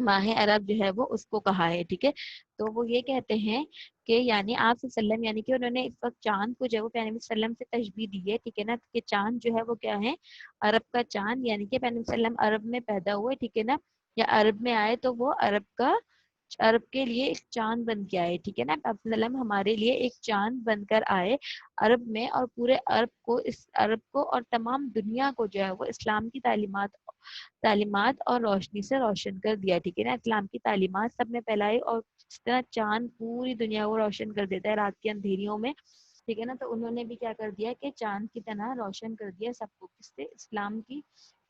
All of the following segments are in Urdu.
ماہ عرب جو ہے وہ اس کو کہا ہے. ٹھیک ہے, تو وہ یہ کہتے ہیں کہ یعنی آپ صلی اللہ علیہ وسلم یعنی کہ انہوں نے اس وقت چاند کو جو ہے وہ پیغمبر صلی اللہ علیہ وسلم سے تشبیہ دی ہے. ٹھیک ہے نا, کہ چاند جو ہے وہ کیا ہے, عرب کا چاند, یعنی کہ پیغمبر صلی اللہ علیہ وسلم عرب میں پیدا ہوئے. ٹھیک ہے نا, یا عرب میں آئے تو وہ عرب کے لیے ایک چاند بن کے آئے. ٹھیک ہے نا, آپ صلی اللہ علیہ وسلم ہمارے لیے ایک چاند بن کر آئے عرب میں, اور پورے عرب کو اور تمام دنیا کو جو ہے وہ اسلام کی تعلیمات اور روشنی سے روشن کر دیا. ٹھیک ہے نا, اسلام کی تعلیمات سب نے پھیلائی, اور جس طرح چاند پوری دنیا کو روشن کر دیتا ہے رات کے اندھیریوں میں. ٹھیک ہے نا, تو انہوں نے بھی کیا کر دیا کہ چاند کی طرح روشن کر دیا سب کو, کس سے, اسلام کی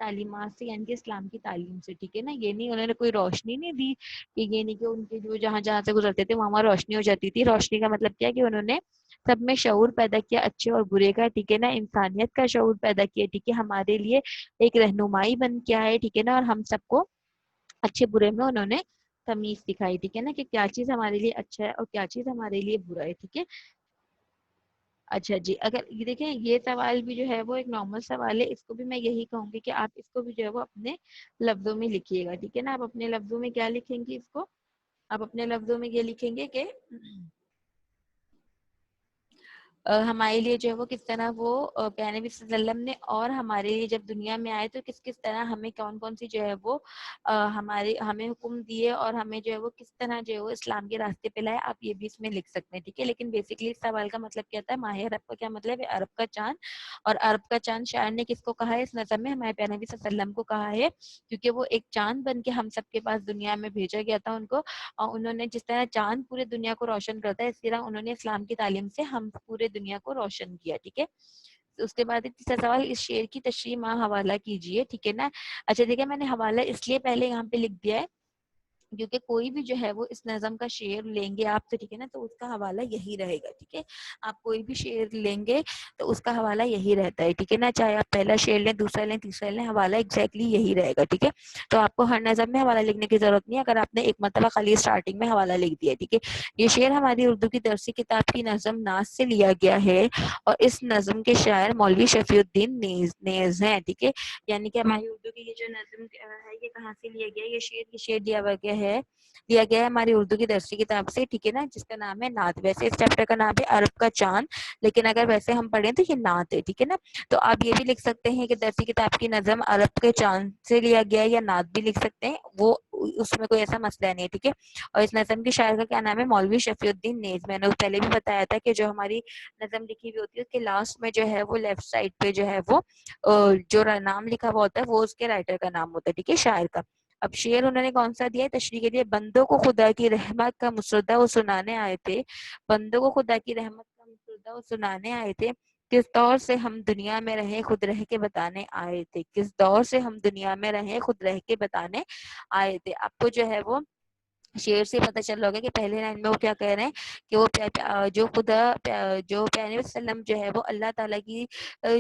تعلیمات سے, یعنی کہ اسلام کی تعلیم سے. ٹھیک ہے نا, یہ نہیں انہوں نے کوئی روشنی نہیں دی, کہ یہ نہیں کہ ان کے جو جہاں جہاں سے گزرتے تھے وہاں روشنی ہو جاتی تھی. روشنی کا مطلب کیا, کہ انہوں نے سب میں شعور پیدا کیا اچھے اور برے کا. ٹھیک ہے نا, انسانیت کا شعور پیدا کیا. ٹھیک ہے, ہمارے لیے ایک رہنمائی بن کے آئے. ٹھیک ہے نا, اور ہم سب کو اچھے برے میں انہوں نے تمیز دکھائی. ٹھیک ہے نا, کہ کیا چیز ہمارے لیے اچھا ہے اور کیا چیز ہمارے لیے برا ہے. ٹھیک ہے, اچھا جی, اگر یہ دیکھیں یہ سوال بھی جو ہے وہ ایک نارمل سوال ہے, اس کو بھی میں یہی کہوں گی کہ آپ اس کو بھی جو ہے وہ اپنے لفظوں میں لکھیے گا. ٹھیک ہے نا, آپ اپنے لفظوں میں کیا لکھیں گے, اس کو آپ اپنے لفظوں میں یہ لکھیں گے کہ ہمارے لیے جو ہے وہ کس طرح وہ پیغمبر صلی اللہ علیہ وسلم نے, اور ہمارے لیے جب دنیا میں آئے تو کس طرح ہمیں کون کون سی جو ہے وہ ہمیں حکم دیے, اور ہمیں جو ہے وہ کس طرح جو ہے وہ اسلام کے راستے پہ لائے. آپ یہ بھی اس میں لکھ سکتے ہیں. ٹھیک ہے, لیکن بیسکلی اس سوال کا مطلب کیا تھا, ماہ عرب کا کیا مطلب ہے, عرب کا چاند. اور عرب کا چاند شاعر نے کس کو کہا ہے اس نظم میں, ہمارے پیغمبر صلی اللہ علیہ وسلم کو کہا ہے, کیونکہ وہ ایک چاند بن کے ہم سب کے پاس دنیا میں بھیجا گیا تھا ان کو. اور انہوں نے جس طرح چاند پورے دنیا کو روشن کرتا ہے, اس طرح انہوں نے اسلام کی تعلیم سے ہم پورے دنیا کو روشن کیا. ٹھیک ہے, اس کے بعد تیسرا سوال, اس شعر کی تشریح ماں حوالہ کیجیے. ٹھیک ہے نا, اچھا دیکھیں میں نے حوالہ اس لیے پہلے یہاں پہ لکھ دیا ہے کیونکہ کوئی بھی جو ہے وہ اس نظم کا شعر لیں گے آپ تو, ٹھیک ہے نا, تو اس کا حوالہ یہی رہے گا. ٹھیک ہے, آپ کوئی بھی شعر لیں گے تو اس کا حوالہ یہی رہتا ہے. ٹھیک ہے نا, چاہے آپ پہلا شعر لیں, دوسرا لیں, تیسرا لیں, حوالہ ایگزیکٹلی یہی رہے گا. ٹھیک ہے, تو آپ کو ہر نظم میں حوالہ لکھنے کی ضرورت نہیں ہے اگر آپ نے ایک مرتبہ خالی اسٹارٹنگ میں حوالہ لکھ دیا. ٹھیک ہے, یہ شعر ہماری اردو کی درسی کتاب کی نظم ناز سے لیا گیا ہے, اور اس نظم کے شاعر مولوی شفیع الدین نیز ہیں. ٹھیک ہے, یعنی کہ ہماری اردو کی یہ جو نظم ہے یہ کہاں سے لیا گیا, یہ شعر لیا گیا ہے ہماری اردو کی درسی کتاب سے. ٹھیک ہے نا, جس کا نام ہے نعت. ویسے اس چیپٹر کا نام ہے عرب کا چاند, لیکن اگر ویسے ہم پڑھیں تو یہ نعت ہے. ٹھیک ہے نا, تو آپ یہ بھی لکھ سکتے ہیں کہ درسی کتاب کی نظم عرب کے چاند سے لیا گیا ہے, یا نعت بھی لکھ سکتے ہیں, وہ اس میں کوئی ایسا مسئلہ نہیں ہے. ٹھیک ہے, اور اس نظم کی شاعر کا کیا نام ہے, مولوی شفیع الدین نیز. میں نے پہلے بھی بتایا تھا کہ جو ہماری نظم لکھی ہوئی ہوتی ہے اس کے لاسٹ میں جو ہے وہ لیفٹ سائڈ پہ جو ہے وہ جو نام لکھا ہوا ہوتا ہے وہ اس کے رائٹر کا نام ہوتا ہے. ٹھیک ہے, شاعر کا. اب شعر انہوں نے کون سا دیا ہے تشریح کے لیے, بندوں کو خدا کی رحمت کا مسودہ وہ سنانے آئے تھے. بندوں کو خدا کی رحمت کا مسودہ وہ سنانے آئے تھے. کس دور سے ہم دنیا میں رہے خود رہ کے بتانے آئے تھے. کس دور سے ہم دنیا میں رہے خود رہ کے بتانے آئے تھے. آپ کو جو ہے وہ شعر سے پتہ چل رہا ہوگا کہ پہلے لائن میں وہ کیا کہہ رہے ہیں, کہ وہ جو جو پیغمبر وسلم جو ہے وہ اللہ تعالیٰ کی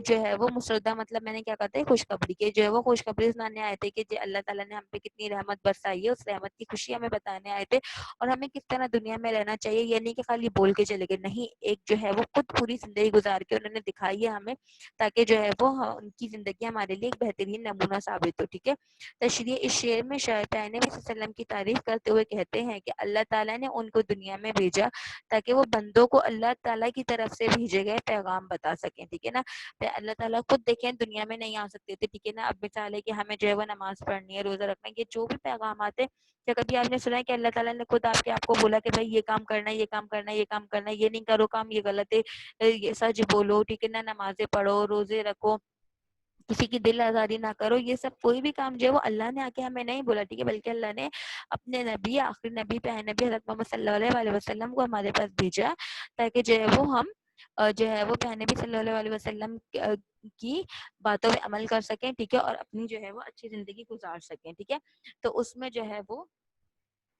جو ہے وہ مسودہ, مطلب میں نے کیا کہتے ہیں خوشخبری کے جو ہے وہ خوشخبری سنانے آئے تھے, کہ اللہ تعالیٰ نے ہم پہ کتنی رحمت برسائی ہے, اس رحمت کی خوشی ہمیں بتانے آئے تھے, اور ہمیں کس طرح دنیا میں رہنا چاہیے. یہ نہیں کہ خالی بول کے چلے گئے, نہیں, ایک جو ہے وہ خود پوری زندگی گزار کے انہوں نے دکھائی ہے ہمیں, تاکہ جو ہے وہ ان کی زندگی ہمارے لیے ایک بہترین نمونہ ثابت ہو. ٹھیک ہے, تشریح اس شعر میں شاعر پیغمبر صلی اللہ علیہ وسلم کی تعریف کرتے ہوئے کہتے ہیں کہ اللہ تعالیٰ نے ان کو دنیا میں بھیجا تاکہ وہ بندوں کو اللہ تعالیٰ کی طرف سے بھیجے گئے پیغام بتا سکیں. ٹھیک ہے نا, اللہ تعالیٰ خود دیکھیں دنیا میں نہیں آ سکتے تھے. ٹھیک ہے نا, اب مثال ہے کہ ہمیں جو ہے وہ نماز پڑھنی ہے, روزہ رکھنا ہے, یہ جو بھی پیغامات ہیں, یا کبھی آپ نے سنا ہے کہ اللہ تعالیٰ نے خود آپ کو بولا کہ بھائی یہ کام کرنا ہے, یہ کام کرنا ہے, یہ کام کرنا ہے, یہ نہیں کرو کام, یہ غلط ہے, یہ سچ بولو. ٹھیک ہے نا, نمازیں پڑھو, روزے رکھو, کسی کی دل آزاری نہ کرو, یہ سب کوئی بھی کام جو ہے وہ اللہ نے آ کے ہمیں نہیں بولا. ٹھیک ہے, بلکہ اللہ نے اپنے نبی, آخری نبی, پیارے نبی حضرت محمد صلی اللہ علیہ وسلم کو ہمارے پاس بھیجا, تاکہ جو ہے وہ ہم جو ہے وہ پیارے نبی صلی اللہ علیہ وسلم کی باتوں پہ عمل کر سکیں. ٹھیک ہے, اور اپنی جو ہے وہ اچھی زندگی گزار سکیں. ٹھیک ہے, تو اس میں جو ہے وہ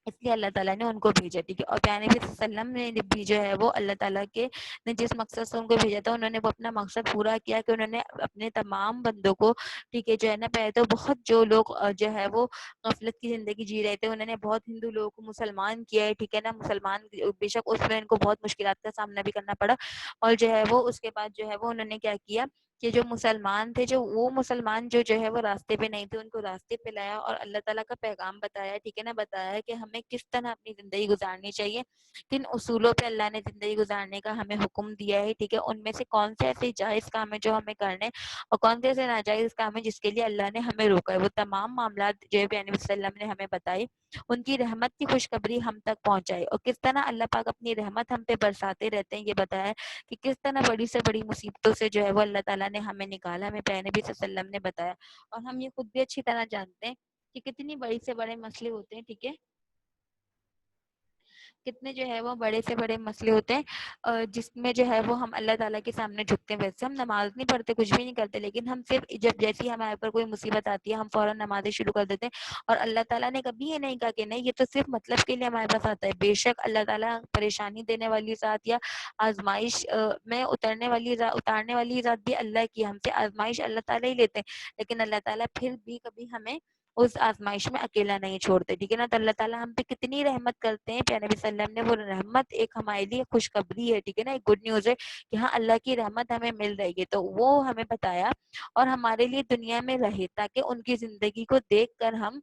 اس لیے اللہ تعالیٰ نے ان کو بھیجا. ٹھیک ہے, اور پیارے نبی صلی اللہ علیہ وسلم نے بھی جو ہے وہ اللہ تعالیٰ کے نے جس مقصد سے ان کو بھیجا تھا, انہوں نے وہ اپنا مقصد پورا کیا, کہ انہوں نے اپنے تمام بندوں کو, ٹھیک ہے, جو ہے نا, پہلے تو بہت جو لوگ جو ہے وہ غفلت کی زندگی جی رہے تھے, انہوں نے بہت ہندو لوگوں کو مسلمان کیا ہے. ٹھیک ہے نا, مسلمان بے شک اس میں ان کو بہت مشکلات کا سامنا بھی کرنا پڑا, اور جو ہے وہ اس کے بعد جو ہے وہ انہوں نے کیا کیا کہ جو مسلمان تھے، جو وہ مسلمان جو ہے وہ راستے پہ نہیں تھے، ان کو راستے پہ لایا اور اللہ تعالیٰ کا پیغام بتایا، ٹھیک ہے نا، بتایا کہ ہمیں کس طرح اپنی زندگی گزارنی چاہیے، کن اصولوں پہ اللہ نے زندگی گزارنے کا ہمیں حکم دیا ہے، ٹھیک ہے، ان میں سے کون سے ایسے جائز کام ہے جو ہمیں کرنے، اور کون سے ایسے ناجائز کام ہے جس کے لیے اللہ نے ہمیں روکا ہے۔ وہ تمام معاملات جو ہے نبی صلی اللہ علیہ وسلم نے ہمیں بتائے، ان کی رحمت کی خوشخبری ہم تک پہنچائی، اور کس طرح اللہ پاک اپنی رحمت ہم پہ برساتے رہتے ہیں یہ بتایا، کہ کس طرح بڑی سے بڑی مصیبتوں سے جو ہے وہ اللہ تعالیٰ نے ہمیں نکالا، ہمیں پیارے نبی صلی اللہ علیہ وسلم نے بتایا، اور ہم یہ خود بھی اچھی طرح جانتے ہیں کہ کتنی بڑی سے بڑے مسئلے ہوتے ہیں، ٹھیک ہے، کتنے جو ہے وہ بڑے سے بڑے مسئلے ہوتے ہیں جس میں جو ہے وہ ہم اللہ تعالیٰ کے سامنے جھکتے ہیں۔ ویسے ہم نماز نہیں پڑھتے، کچھ بھی نہیں کرتے، لیکن ہم صرف جب جیسی ہمارے اوپر کوئی مصیبت آتی ہے ہم فوراً نمازیں شروع کر دیتے ہیں، اور اللہ تعالیٰ نے کبھی یہ نہیں کہا کہ نہیں یہ تو صرف مطلب کے لیے ہمارے پاس آتا ہے۔ بے شک اللہ تعالیٰ پریشانی دینے والی ذات یا آزمائش میں اتارنے والی ذات بھی اللہ کی، ہم سے آزمائش اللہ تعالیٰ ہی لیتے ہیں، لیکن اللہ تعالیٰ پھر بھی کبھی ہمیں اس آزمائش میں اکیلا نہیں چھوڑتے، ٹھیک ہے نا۔ تو اللہ تعالیٰ ہم پہ کتنی رحمت کرتے ہیں، پیارے نبی صلی اللہ علیہ وسلم نے وہ رحمت ایک ہمارے لیے خوشخبری ہے، ٹھیک ہے نا، ایک گڈ نیوز ہے کہ ہاں اللہ کی رحمت ہمیں مل رہی ہے، تو وہ ہمیں بتایا اور ہمارے لیے دنیا میں رہے تاکہ ان کی زندگی کو دیکھ کر ہم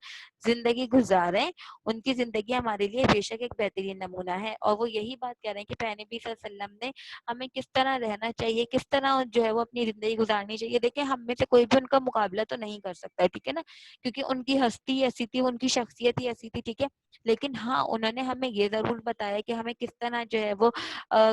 زندگی گزاریں، ان کی زندگی ہمارے لیے بے شک ایک بہترین نمونہ ہے، اور وہ یہی بات کہہ رہے ہیں کہ پیارے نبی صلی اللہ علیہ وسلم نے ہمیں کس طرح رہنا چاہیے، کس طرح جو ہے وہ اپنی زندگی گزارنی چاہیے۔ دیکھیں ہم میں سے کوئی بھی ان کا مقابلہ تو نہیں کر سکتا ہے، ٹھیک ہے نا، کیونکہ ان کی ہستی ایسی تھی، ان کی شخصیت ہی ایسی تھی، ٹھیک ہے، لیکن ہاں انہوں نے ہمیں یہ ضرور بتایا کہ ہمیں کس طرح جو ہے وہ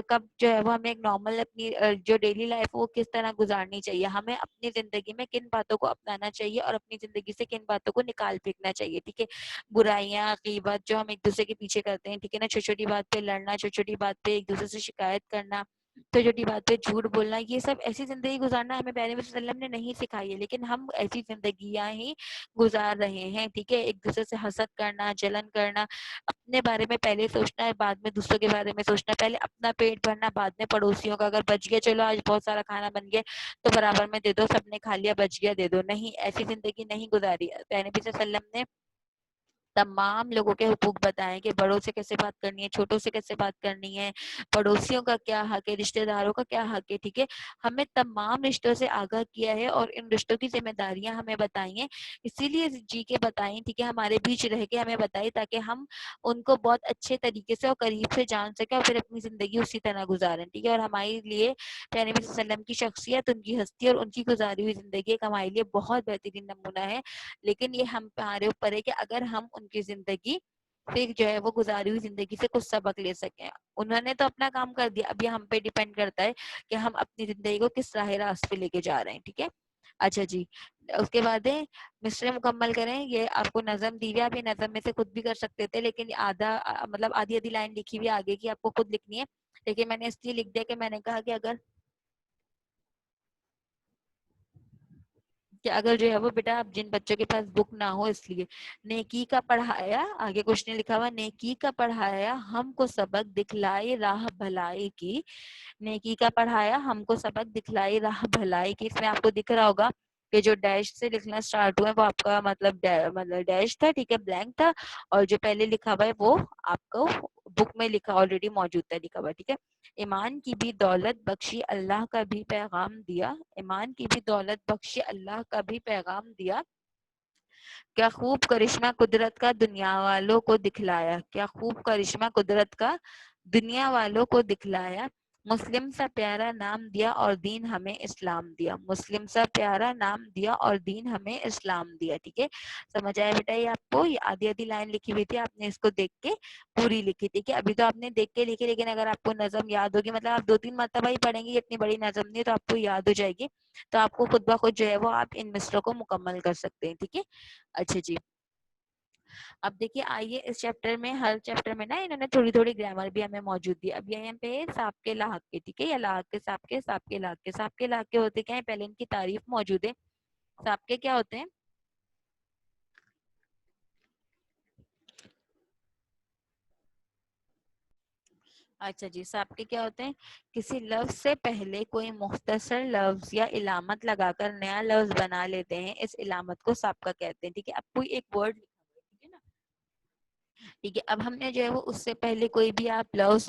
کب جو ہے وہ ہمیں ایک نارمل اپنی جو ڈیلی لائف وہ کس طرح گزارنی چاہیے، ہمیں اپنی زندگی میں کن باتوں کو اپنانا چاہیے اور اپنی زندگی سے کن باتوں کو نکال پھینکنا چاہیے، ٹھیک ہے، برائیاں غیبت جو ہم ایک دوسرے کے پیچھے کرتے ہیں، ٹھیک ہے نا، چھوٹی چھوٹی بات پہ لڑنا، چھوٹی چھوٹی بات پہ ایک دوسرے سے شکایت کرنا، چھوٹی چھوٹی بات پہ جھوٹ بولنا، یہ سب ایسی زندگی گزارنا ہمیں پیارے نبی صلی اللہ علیہ وسلم نے نہیں سکھائی ہے، لیکن ہم ایسی زندگیاں ہی گزار رہے ہیں، ٹھیک ہے، ایک دوسرے سے حسد کرنا، جلن کرنا، اپنے بارے میں پہلے سوچنا ہے بعد میں دوسروں کے بارے میں سوچنا، پہلے اپنا پیٹ بھرنا بعد میں پڑوسیوں کا، اگر بچ گیا چلو آج بہت سارا کھانا بن گیا تو برابر میں دے دو، سب نے کھا لیا بچ گیا دے دو، نہیں ایسی زندگی نہیں گزاری۔ پیارے نبی صلی اللہ علیہ وسلم نے تمام لوگوں کے حقوق بتائیں کہ بڑوں سے کیسے بات کرنی ہے، چھوٹوں سے کیسے بات کرنی ہے، پڑوسیوں کا کیا حق ہے، رشتہ داروں کا کیا حق ہے، ٹھیک ہے، ہمیں تمام رشتوں سے آگاہ کیا ہے اور ان رشتوں کی ذمہ داریاں ہمیں بتائی ہیں، اسی لیے جی کے بتائیں، ٹھیک ہے، ہمارے بیچ رہ کے ہمیں بتائی تاکہ ہم ان کو بہت اچھے طریقے سے اور قریب سے جان سکیں اور پھر اپنی زندگی اسی طرح گزاریں، ٹھیک ہے، اور ہمارے لیے پیارے نبی صلی اللہ علیہ وسلم کی شخصیت، ان کی ہستی اور ان کی گزاری ہوئی زندگی ایک ہمارے لیے بہت بہترین نمونہ ہے، لیکن یہ ہمارے اوپر ہے کہ اگر ہم ان کی زندگی پھر جو ہے وہ گزاری ہوئی زندگی سے کچھ سبق لے سکیں۔ انہوں نے تو اپنا کام کر دیا، اب یہ ہم پہ ڈیپینڈ کرتا ہے کہ ہم اپنی زندگی کو کس راہ راست پہ لے کے جا رہے ہیں، ٹھیک ہے۔ اچھا جی، اس کے بعد مصرے مکمل کریں، یہ آپ کو نظم دی ہوئی، آپ یہ نظم میں سے خود بھی کر سکتے تھے، لیکن آدھا مطلب آدھی آدھی لائن لکھی ہوئی آگے کی آپ کو خود لکھنی ہے، لیکن میں نے اس لیے لکھ دیا کہ میں نے کہا کہ اگر جو ہے وہ بیٹا اب جن بچوں کے پاس بک نہ ہو، اس لیے نیکی کا پڑھایا، آگے کچھ نہیں لکھا ہوا، نیکی کا پڑھایا ہم کو سبق دکھلائے راہ بھلائی کی، نیکی کا پڑھایا ہم کو سبق دکھلائی راہ بھلائی کی، اس میں آپ کو دکھ رہا ہوگا کہ جو ڈیش سے لکھنا سٹارٹ ہوا ہے وہ آپ کا مطلب ڈیش تھا، ٹھیک ہے، بلینک تھا، اور جو پہلے لکھا ہوا ہے وہ آپ کو بک میں لکھا آلریڈی موجود تھا لکھا ہوا، ٹھیک ہے۔ ایمان کی بھی دولت بخشی اللہ کا بھی پیغام دیا، ایمان کی بھی دولت بخشی اللہ کا بھی پیغام دیا، کیا خوب کرشمہ قدرت کا دنیا والوں کو دکھلایا، کیا خوب کرشمہ قدرت کا دنیا والوں کو دکھلایا، مسلم سا پیارا نام دیا اور دین ہمیں اسلام دیا، مسلم سا پیارا نام دیا اور دین ہمیں اسلام دیا، ٹھیک ہے۔ سمجھ آیا بیٹا یہ آپ کو، یہ آدھی آدھی لائن لکھی ہوئی تھی، آپ نے اس کو دیکھ کے پوری لکھی، ٹھیک ہے۔ ابھی تو آپ نے دیکھ کے لکھی، لیکن اگر آپ کو نظم یاد ہوگی، مطلب آپ 2-3 مرتبہ ہی پڑھیں گے، اتنی بڑی نظم نہیں تو آپ کو یاد ہو جائے گی، تو آپ کو خود بخود جو ہے وہ آپ ان مصروں کو مکمل کر سکتے ہیں، ٹھیک ہے۔ اچھا جی، اب دیکھیے آئیے اس چیپٹر میں، ہر چیپٹر میں نا انہوں نے تھوڑی تھوڑی گرامر بھی ہمیں موجود دی، اب یہاں پہ ساپ کے لاحق کے، ٹھیک ہے، یا لاحق کے ساپ کے، ساپ کے لاحق کے، ساپ کے لاحق کے ہوتے کیا ہیں، پہلے ان کی تعریف موجود ہے، ساپ کے کیا ہوتے ہیں، اچھا جی، ساپ کے کیا ہوتے ہیں، کسی لفظ سے پہلے کوئی مختصر لفظ یا علامت لگا کر نیا لفظ بنا لیتے ہیں، اس علامت کو ساپ کا کہتے ہیں، ٹھیک ہے۔ اب کوئی ایک ورڈ لکھا ہوا ہے، ٹھیک ہے نا، ٹھیک ہے، اب ہم نے جو ہے وہ اس سے پہلے کوئی بھی آپ لفظ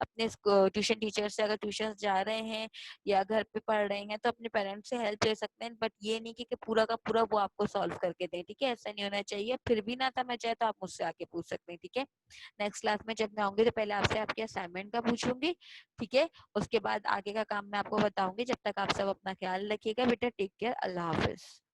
اپنے ٹیوشن ٹیچر سے اگر ٹیوشن جا رہے ہیں یا گھر پہ پڑھ رہے ہیں تو اپنے پیرنٹس سے ہیلپ لے سکتے ہیں، بٹ یہ نہیں کہ پورا کا پورا وہ آپ کو سالو کر کے دیں، ٹھیک ہے؟ ایسا نہیں ہونا چاہیے. پھر بھی نہ تھا میں چاہے تو آپ مجھ سے آ کے پوچھ سکتے ہیں، ٹھیک ہے؟ نیکسٹ کلاس میں جب میں آؤں گی تو پہلے آپ سے آپ کے اسائنمنٹ کا پوچھوں گی، ٹھیک ہے؟ اس کے بعد آگے کا کام میں آپ کو بتاؤں گی. جب تک آپ سب اپنا خیال رکھیے گا بیٹا. Take care. اللہ حافظ.